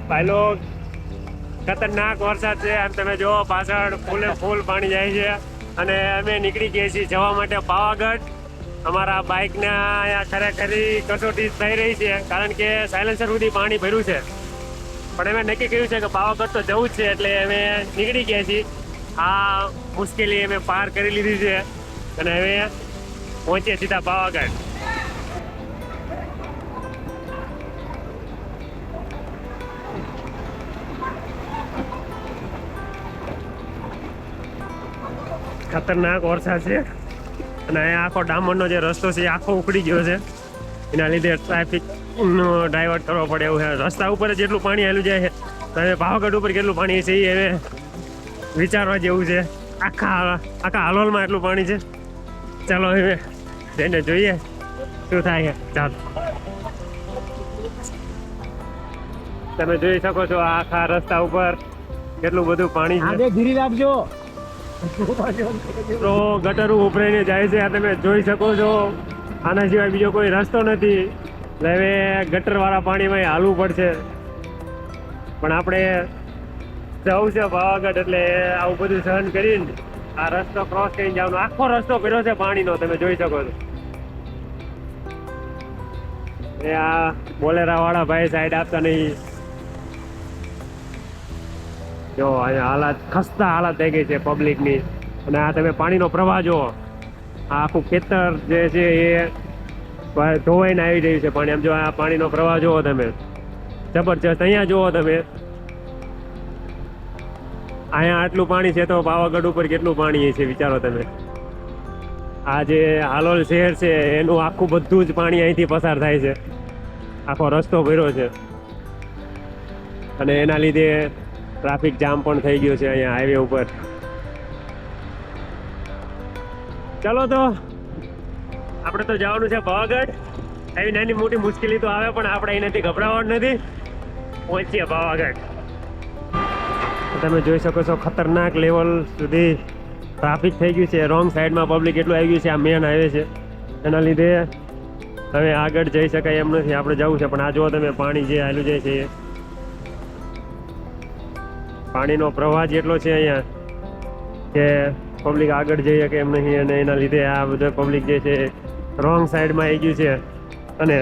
ભાઈ લોગ ખતરનાક વરસાદ છે. આમ તમે જો પાછળ ફૂલે ફૂલ પાણી જાય છે અને અમે નીકળી ગયા છીએ જવા માટે પાવાગઢ. અમારા બાઇકને અહીંયા ખરેખરી કસોટી થઈ રહી છે કારણ કે સાયલેન્સર સુધી પાણી ભર્યું છે. પણ અમે નક્કી કર્યું છે કે પાવાગઢ તો જવું જ છે એટલે અમે નીકળી ગયા છીએ. આ મુશ્કેલી અમે પાર કરી લીધી છે અને હવે પહોંચીએ સીધા પાવાગઢ. ખતરનાક વરસાદ છે અને અહીંયા આખો ડામરનો જે રસ્તો છે એ આખો ઉખડી ગયો છે. એના લીધે ટ્રાફિકનો ડાયવર્ટ કરવો પડે એવું છે. રસ્તા ઉપર જેટલું પાણી આવેલું જાય છે તો હવે પાવાગઢ ઉપર કેટલું પાણી છે એ હવે વિચારવા જેવું છે. આખા હાલોલમાં એટલું પાણી છે. ચાલો હવે જઈને જોઈએ શું થાય છે. ચાલો તમે જોઈ શકો છો આખા રસ્તા ઉપર કેટલું બધું પાણી છે. ધીરી રાખજો તો ગટરો ઉભરાઈને જાય છે. આ તમે જોઈ શકો છો. આના સિવાય બીજો કોઈ રસ્તો નથી એટલે હવે ગટરવાળા પાણીમાં હાલવું પડશે. પણ આપણે જવું છે પાવાગઢ એટલે આવું બધું સહન કરીને આ રસ્તો ક્રોસ કરીને જવાનો. આખો રસ્તો કર્યો છે પાણીનો તમે જોઈ શકો છો. એ આ બોલેરા વાળા ભાઈ સાઈડ આપતા નહીં. જો અહીંયા હાલત ખસ્તા હાલત થઈ ગઈ છે પબ્લિકની. અને આ તમે પાણીનો પ્રવાહ જુઓ. આ આખું ખેતર જે છે એ ધોવાઈને આવી રહ્યું છે પાણી. આમ જો આ પાણીનો પ્રવાહ જુઓ તમે જબરજસ્ત. અહીંયા જુઓ તમે અહીંયા આટલું પાણી છે તો પાવાગઢ ઉપર કેટલું પાણી છે વિચારો તમે. આ જે હાલોલ શહેર છે એનું આખું બધું જ પાણી અહીંથી પસાર થાય છે. આખો રસ્તો ભર્યો છે અને એના લીધે ટ્રાફિક જામ પણ થઈ ગયો છે અહીંયા હાઈવે ઉપર. ચલો તો આપણે તો જવાનું છે પાવાગઢ. એવી નાની મોટી મુશ્કેલી તો આવે પણ આપણે અહીંયાથી ગભરાવાનું નથી. પહોંચીએ પાવાગઢ. તમે જોઈ શકો છો ખતરનાક લેવલ સુધી ટ્રાફિક થઈ ગયું છે. રોંગ સાઈડમાં પબ્લિક એટલું આવી ગયું છે. આ મેન હાઈવે છે એના લીધે હવે આગળ જઈ શકાય એમ નથી. આપણે જવું છે પણ આ જુઓ તમે પાણી જે હાલ્યું જાય છે એ પાણીનો પ્રવાહ જેટલો છે અહીંયા કે પબ્લિક આગળ જઈ શકે એમ નહીં. અને એના લીધે આ બધા પબ્લિક જે છે રોંગ સાઈડમાં આવી ગયું છે અને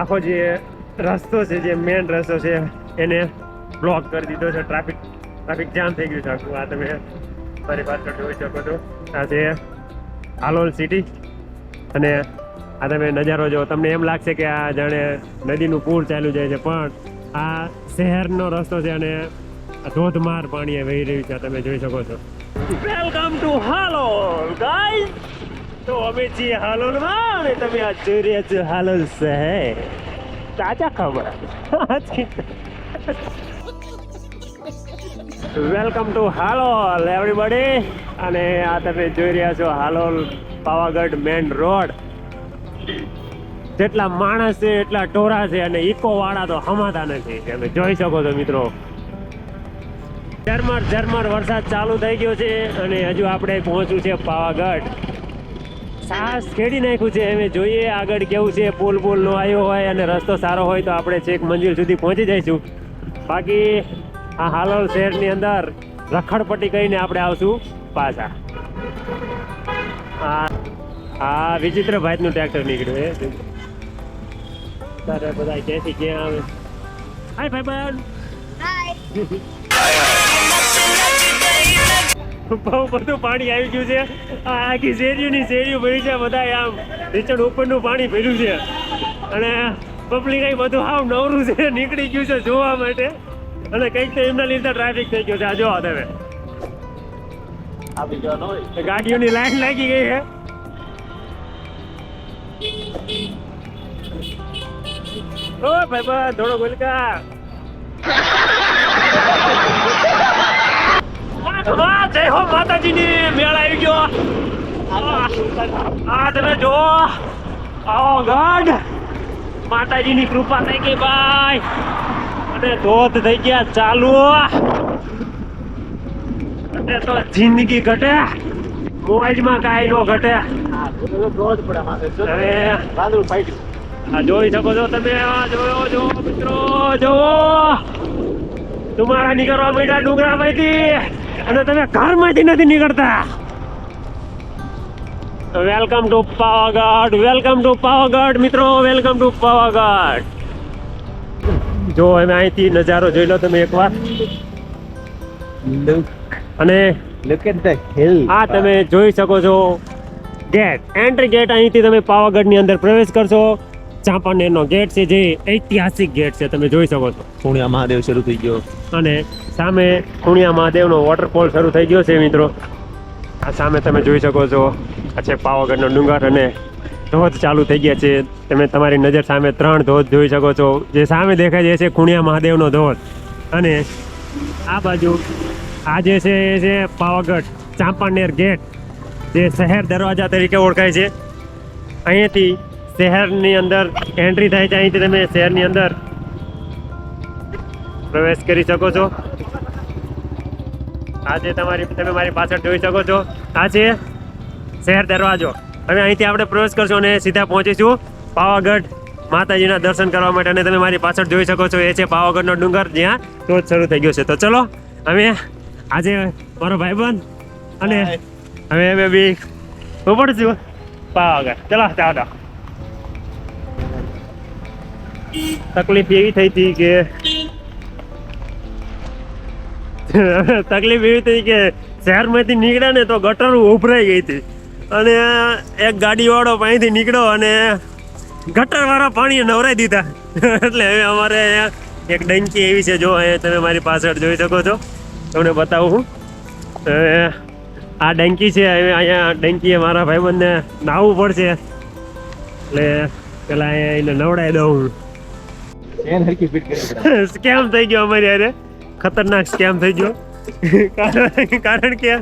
આખો જે રસ્તો છે જે મેન રસ્તો છે એને બ્લોક કરી દીધો છે. ટ્રાફિક જામ થઈ ગયું છે આખું. આ તમે મારી પાછળ જોઈ શકો છો. આ છે હાલોલ સિટી અને આ તમે નજારો જો. તમને એમ લાગશે કે આ જાણે નદીનું પૂર ચાલ્યું જાય છે પણ આ શહેરનો રસ્તો છે અને ધોધમાર પાણી વહી રહ્યું છે. તમે જોઈ શકો છો. Welcome to Halol guys. તો અમે છીએ હાલોલમાં અને તમે આ જોઈ રહ્યા છો હાલોલ શહેર. તાજા ખબર. Welcome to Halol everybody. અને આ તમે જોઈ રહ્યા છો હાલોલ પાવાગઢ મેન રોડ. જેટલા માણસ છે એટલા ટોરા છે અને ઇકો વાળા તો હમાતા નથી. તમે જોઈ શકો છો મિત્રો. ઝરમર વરસાદ ચાલુ થઈ ગયો છે અને હજુ આપણે પહોંચવું છે પાવાગઢ. સાહસ ખેડી નાખ્યું છે. અમે જોઈએ આગળ કેવું છે. પુલ નો આવ્યો હોય અને રસ્તો સારો હોય તો આપણે છેક મંજિલ સુધી પહોંચી જઈશું. બાકી આ હાલોલ શહેરની અંદર રખડપટ્ટી કરીને આપણે આવશું પાછા. આ વિચિત્ર ભાઈનું ટ્રેક્ટર નીકળ્યું છે. તારે બધા ક્યાંથી ક્યાં આવે. હાય ભાઈબંધ. બહુ બધું પાણી આવી ગયું છે. આખી શેરીઓની શેરીઓ ભરી છે. બધા આમ નીચે ઉપરનું પાણી ભર્યું છે અને પબ્લિક અહીં બધું આવ નવરું છે નીકળી ગયું છે જોવા માટે. અને કંઈક તો એમના લીધે ટ્રાફિક થઈ ગયો છે. આ જોવા તમે ગાડીઓની લાઈન લાગી ગઈ છે. ઓ ભાઈ બા થોડો બોલકા. જય હો માતાજીની મેળ આવી ગયો. આ તમે જો આવો ગઢ માતાજીની કૃપા થઈ ગઈ ભાઈ. અને ધોધ થઈ ગયા ચાલુ. અને તો જિંદગી ઘટે મોજમાં કાંઈ નો ઘટે. આ જોઈ શકો છો તમે. આ જોયો જો મિત્રો જોવો તમારા નીકળવા માંડ્યા ડુંગરામાંથી અને તમે ઘરમાંથી નથી નીકળતા. Welcome to Pavagadh, welcome to Pavagadh મિત્રો, વેલકમ ટુ પાવાગઢ. જો અમે અહીંથી નજારો જોઈ લો તમે એકવાર. અને Look at the hill. આ તમે જોઈ શકો છો ગેટ, એન્ટ્રી ગેટ. અહીંથી તમે પાવાગઢની અંદર પ્રવેશ કરશો. ચાંપાનેરનો ગેટ છે જે ઐતિહાસિક ગેટ છે, તમે જોઈ શકો છો. પૂર્ણિયા મહાદેવ શરૂ થઈ ગયો. અને સામે ખૂણિયા મહાદેવનો વોટરફોલ શરૂ થઈ ગયો છે મિત્રો. આ સામે તમે જોઈ શકો છો આ છે પાવાગઢનો ડુંગર અને ધોધ ચાલુ થઈ ગયા છે. તમે તમારી નજર સામે 3 ધોધ જોઈ શકો છો. જે સામે દેખાય છે એ છે ખૂણિયા મહાદેવનો ધોધ અને આ બાજુ આ જે છે એ છે પાવાગઢ ચાંપાનેર ગેટ, જે શહેર દરવાજા તરીકે ઓળખાય છે. અહીંયાથી શહેરની અંદર એન્ટ્રી થાય છે. અહીંથી તમે શહેરની અંદર પ્રવેશ કરી શકો છો. આ જે તમે મારી પાછળ જોઈ શકો છો આ છે શહેર દરવાજો. હવે અહીંથી આપણે પ્રવેશ કરશું અને સીધા પહોંચીશું પાવાગઢ માતાજીના દર્શન કરવા માટે. અને તમે મારી પાછળ જોઈ શકો છો એ છે પાવાગઢનો ડુંગર જ્યાં ધોધ શરૂ થઈ ગયો છે. તો ચલો અમે આજે મારો ભાઈબંધ અને હવે અમે બી ઉપડશું પાવાગઢ. ચલો ચાલો. તકલીફ એવી થઈ હતી કે શહેરમાંથી નીકળ્યા ને તો ગટર ઉભરાઈ ગઈ હતી અને એક ગાડીવાળો અહીંથી નીકળ્યો અને ગટરવાળા પાણી નવરાઈ દીધા. એટલે હવે અમારે એક ડંકી એવી છે, જો અહીંયા તમે મારી પાછળ જોઈ શકો છો. તમને બતાવું હું. હવે આ ડંકી છે. હવે અહીંયા ડંકીએ મારા ભાઈબંધને નાહવું પડશે એટલે પેલા અહીંયા એને નવડાવી દઉં. સ્કેમ થઈ ગયો અમારી યારે, ખતરનાક સ્કેમ થઈ ગયો. કારણ કે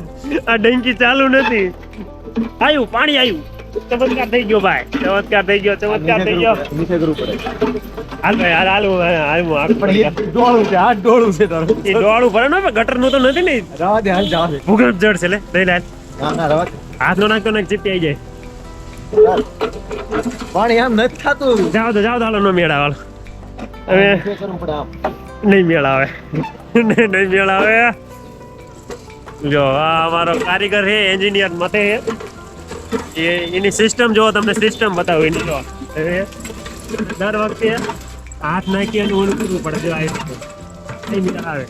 આ ડંકી ચાલુ નથી. આવ્યું પાણી આવ્યું, ચમત્કાર થઈ ગયો ભાઈ, ચમત્કાર થઈ ગયો, ચમત્કાર થઈ ગયો. હાલ ભાઈ હાલ હાલ ડોળું છે, હાથ ડોળું છે તારું. એ ડોળું ભરે ને ગટર નું તો નથી ને. રવા દે, હાલ જવા દે. ભૂગર્ભ જળ છે લે, લઈ લે. ના ના રવા દે. હાથ નો નાખતો ને ચીપટી આવી જાય. પાણી આમ નથી થાતું. જાવ તો હાલો નો મેળ આવે. હવે નહીં મેળ આવે, નહીં મેળ આવે. જો આ અમારો કારીગર છે, એન્જિનિયર મતે છે. એની સિસ્ટમ જો તમને સિસ્ટમ બતાવું એની. જો હવે દર વખતે હાથ નાખી અને ઓલું કરવું પડે. જો નહીં મેળ આવે.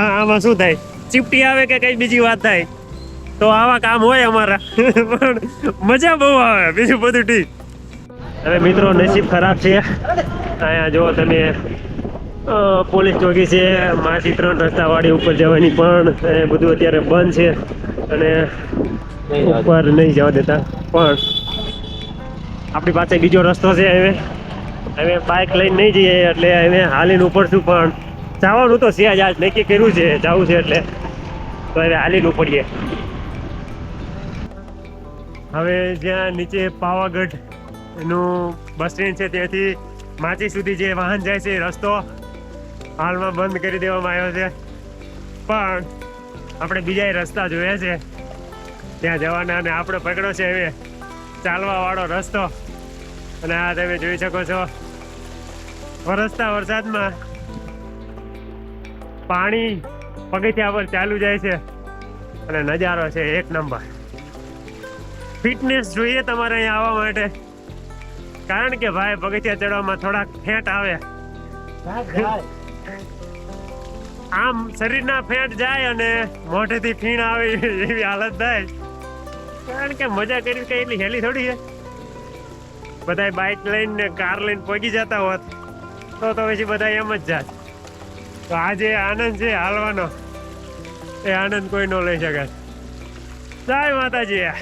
આમાં શું થાય, ચીપટી આવે કે કઈ બીજી વાત થાય તો આવા કામ હોય અમારા. પણ મજા બહુ આવે, બીજું બધું ઠીક. હવે મિત્રો નસીબ ખરાબ છે. અહીંયા જો તમે પોલીસ ચોકી છે, માંથી 3 રસ્તાવાળી ઉપર જવાની, પણ એ બધું અત્યારે બંધ છે અને ઉપર નહીં જવા દેતા. પણ આપણી પાસે બીજો રસ્તો છે. હવે બાઇક લઈને નહીં જઈએ એટલે હવે હાલીને ઉપડશું. પણ જવાનું તો છે જ, આજ નક્કી કર્યું છે જવું છે એટલે તો હવે હાલીને ઉપડીએ. હવે જ્યાં નીચે પાવાગઢ એનું બસ સ્ટેન્ડ છે ત્યાંથી માચી સુધી જે વાહન જાય છે રસ્તો હાલમાં બંધ કરી દેવામાં આવ્યો છે. પણ આપણે બીજા રસ્તા જોયા છે ત્યાં જવાના અને આપણે પકડ્યો છે હવે ચાલવા વાળો રસ્તો. અને આ તમે જોઈ શકો છો વરસતા વરસાદમાં પાણી પગથિયા પર ચાલુ જાય છે અને નજારો છે એક નંબર. ફિટનેસ જોઈએ તમારે અહીંયા આવવા માટે, કારણ કે ભાઈ પગથિયા ચડવામાં થોડાક ફેટ આવે. આમ શરીરના ફેટ જાય અને મોઢેથી ફીણ આવે એવી હાલત થાય. કારણ કે મજા કરી કઈ એટલી હેલી થોડી છે. બધા બાઇક લઈને કાર લઈને પહોંચી જતા હોત તો પછી બધા એમ જ જાત. તો આ જે આનંદ છે હાલવાનો એ આનંદ કોઈ ન લઈ શકે. જય માતાજી.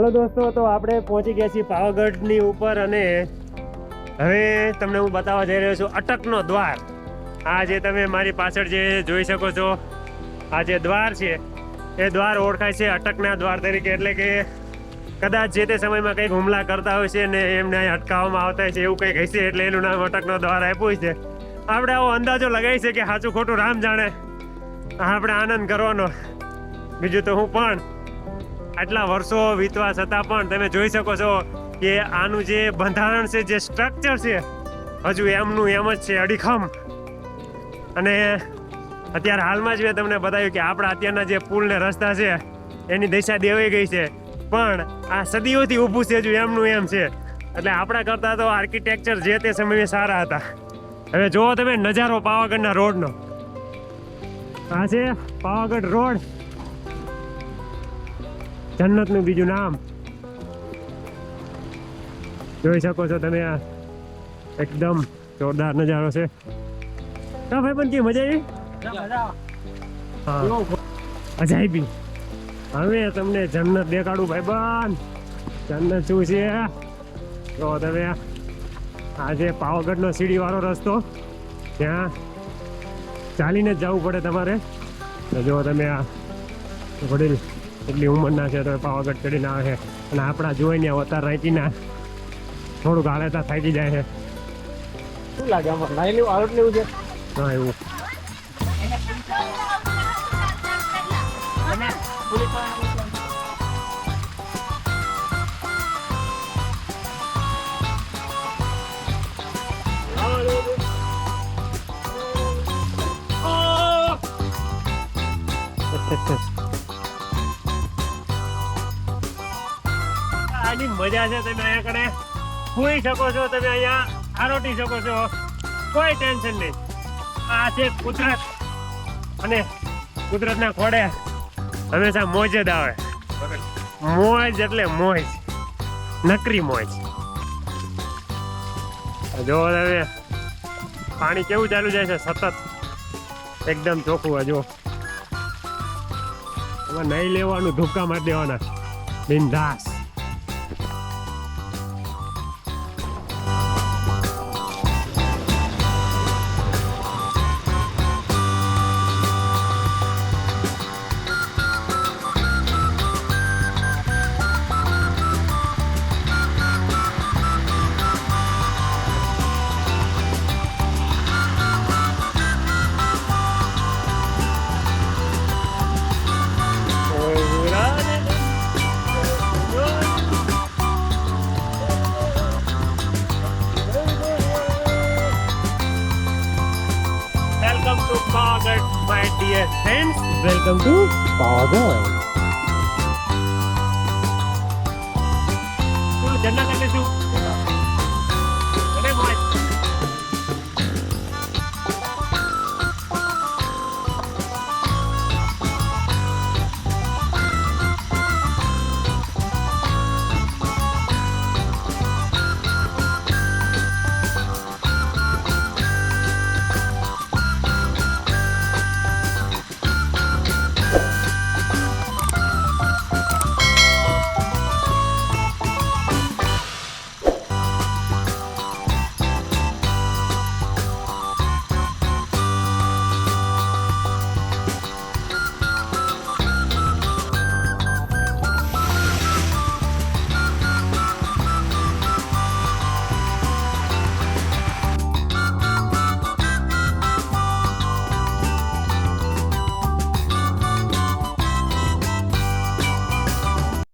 હાલો દોસ્તો, તો આપણે પહોંચી ગયા છીએ પાવાગઢની ઉપર અને હવે તમને હું બતાવવા જઈ રહ્યો છું અટકનો દ્વાર. આ જે તમે મારી પાછળ જે જોઈ શકો છો, આ જે દ્વાર છે એ દ્વાર ઓળખાય છે અટકના દ્વાર તરીકે. એટલે કે કદાચ જે તે સમયમાં કંઈક હુમલા કરતા હોય છે ને એમને અહીં અટકાવવામાં આવતા હોય છે, એવું કંઈક હશે એટલે એનું નામ અટકનો દ્વાર આપ્યું છે. આપણે આવો અંદાજો લગાવી છે કે સાચું ખોટું રામ જાણે. આપણે આનંદ કરવાનો, બીજું તો હું. પણ આટલા વર્ષો વીતવા છતાં પણ તમે જોઈ શકો છો કે આનું જે બંધારણ છે, જે સ્ટ્રક્ચર છે, હજુ એમનું એમ જ છે, અડીખમ. અને અત્યારે હાલમાં જ મેં તમને બતાવ્યું કે આપણા અત્યારના જે પુલ ને રસ્તા છે એની દિશા દેવાઈ ગઈ છે, પણ આ સદીઓથી ઊભું છે, હજુ એમનું એમ છે. એટલે આપણા કરતાં તો આર્કિટેક્ચર જે તે સમયે સારા હતા. હવે જુઓ તમે નજારો પાવાગઢના રોડનો. આ છે પાવાગઢ રોડ, જન્નતનું બીજું નામ. જોઈ શકો છો તમે, આ એકદમ જોરદાર નજારો છે. હા ભાઈ, પણ મજા આવી? હા, અજાયબી. હવે તમને જન્નત દેખાડું ભાઈબંધ. જન્નત શું છે તો તમે આ જે પાવાગઢનો સીડીવાળો રસ્તો, ત્યાં ચાલીને જ જવું પડે તમારે. તો જો તમે આ વડીલ એટલી ઉંમરના છે તો પાવાગઢ ચડીને આવે છે, અને આપણા જોઈને અવતાર રાંચીના થોડુંક હાલેતા થાકી જાય છે. શું લાગે આમાં નાઈ લેવું આરોટ લેવું છે? હા, એવું. આની મજા છે. તમે અહીંયા કને સુઈ શકો છો, તમે અહીંયા આરોટી શકો છો, કોઈ ટેન્શન નહીં. આ છે કુદરત, અને કુદરતના ખોડે હંમેશા મોજ જ આવે. મોજ એટલે મોજ, નકરી મોજ. જો હવે પાણી કેવું ચાલુ જાય છે, સતત એકદમ ચોખ્ખું. જો એમાં નહીં લેવાનું, ધુક્કા મારી દેવાના બિંદાસ. Welcome to Pawagadh, my dear friends. Welcome to Pawagadh. જન્નત એટલે શું?